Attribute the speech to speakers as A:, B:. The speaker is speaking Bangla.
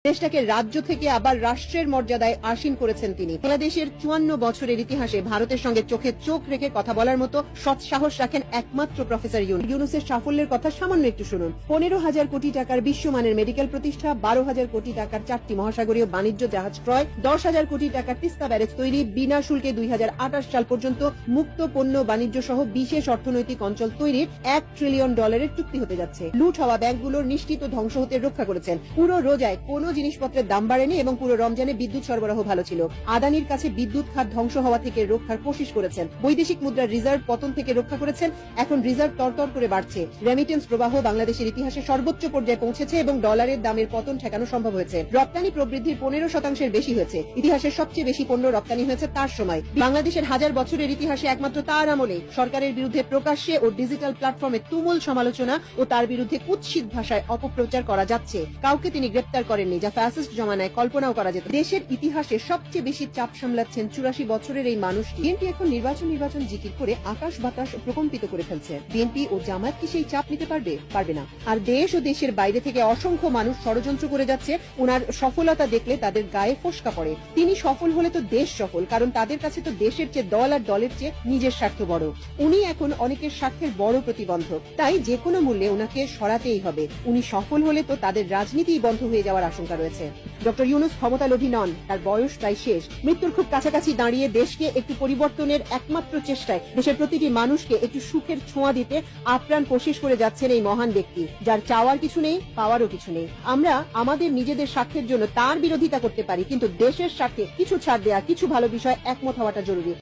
A: দেশটাকে রাজ্য থেকে আবার রাষ্ট্রের মর্যাদায় আসীন করেছেন তিনি। বাংলাদেশের 54 বছরের ইতিহাসে ভারতের সঙ্গে চোখে চোখ রেখে কথা বলার মতো সৎ সাহস রাখেন একমাত্র প্রফেসর ইউনূসের সাফল্যের কথা সামান্য একটু শুনুন। 15,000 কোটি টাকার বিশ্বমানের মেডিকেল প্রতিষ্ঠা, 12,000 কোটি টাকার 4টি মহাসাগরীয় বাণিজ্য জাহাজ ক্রয়, 10,000 কোটি টাকার তিস্তা ব্যারেজ তৈরি, বিনা শুল্কে 2028 সাল পর্যন্ত মুক্ত পণ্য বাণিজ্য সহ বিশেষ অর্থনৈতিক অঞ্চল তৈরির $1 ট্রিলিয়ন চুক্তি হতে যাচ্ছে। লুট হওয়া ব্যাংকগুলোর নিশ্চিত ধ্বংস হতে রক্ষা করেছেন। পুরো রোজায় কোনো জিনিসপত্রের দাম বাড়েনি এবং পুরো রমজানে বিদ্যুৎ সরবরাহ ভালো ছিল। আদানির কাছে বিদ্যুৎ খাত ধ্বংস হওয়া থেকে রক্ষার কোশিশ করেছেন। বৈদেশিক মুদ্রার রিজার্ভ পতন থেকে রক্ষা করেছেন। এখন রিজার্ভ তরতর করে বাড়ছে। রেমিটেন্স প্রবাহ বাংলাদেশের ইতিহাসে সর্বোচ্চ পর্যায়ে পৌঁছেছে এবং ডলারের দামের পতন ঠেকানো সম্ভব হয়েছে। রপ্তানি প্রবৃদ্ধির 15% বেশি হয়েছে। ইতিহাসের সবচেয়ে বেশি পণ্য রপ্তানি হয়েছে তার সময়। বাংলাদেশের হাজার বছরের ইতিহাসে একমাত্র তার আমলে সরকারের বিরুদ্ধে প্রকাশ্যে ও ডিজিটাল প্ল্যাটফর্মে তুমুল সমালোচনা ও তার বিরুদ্ধে কুৎসিত ভাষায় অপপ্রচার করা যাচ্ছে। কাউকে তিনি গ্রেপ্তার করেননি, যা ফ্যাসিস্ট জমানায় কল্পনাও করা যেত। দেশের ইতিহাসে সবচেয়ে বেশি চাপ সামলাচ্ছেন 84 বছরের এই মানুষটি। বিএনপি এখন নির্বাচন জিকির করে আকাশ বাতাস প্রকম্পিত করে ফেলছে। বিএনপি ও জামায়াত কি সেই চাপ নিতে পারবে না। আর দেশ ও দেশের বাইরে থেকে অসংখ্য মানুষ ষড়যন্ত্র করে যাচ্ছে। উনার সফলতা দেখলে তাদের গায়ে ফোস্কা পড়ে। তিনি সফল হলে তো দেশ সফল, কারণ তাদের কাছে তো দেশের চেয়ে দল আর দলের চেয়ে নিজের স্বার্থ বড়। উনি এখন অনেকের স্বার্থের বড় প্রতিবন্ধক, তাই যে কোনো মূল্যে উনাকে সরাতেই হবে। উনি সফল হলে তো তাদের রাজনীতিই বন্ধ হয়ে যাওয়ার আশঙ্কা রয়েছে। ডক্টর ইউনূস ক্ষমতালোভী নন, তার বয়স প্রায় শেষ। মৃত্যুর খুব কাছাকাছি দাঁড়িয়ে দেশকে একটু পরিবর্তনের একমাত্র চেষ্টায় দেশের প্রতিটি মানুষকে একটু সুখের ছোঁয়া দিতে আপ্রাণ কোশিশ করে যাচ্ছেন এই মহান ব্যক্তি, যার চাওয়ার কিছু নেই, পাওয়ারও কিছু নেই। আমরা আমাদের নিজেদের স্বার্থের জন্য তার বিরোধিতা করতে পারি, কিন্তু দেশের স্বার্থে কিছু ছাড় দেয়া, কিছু ভালো বিষয় একমত হওয়াটা জরুরি।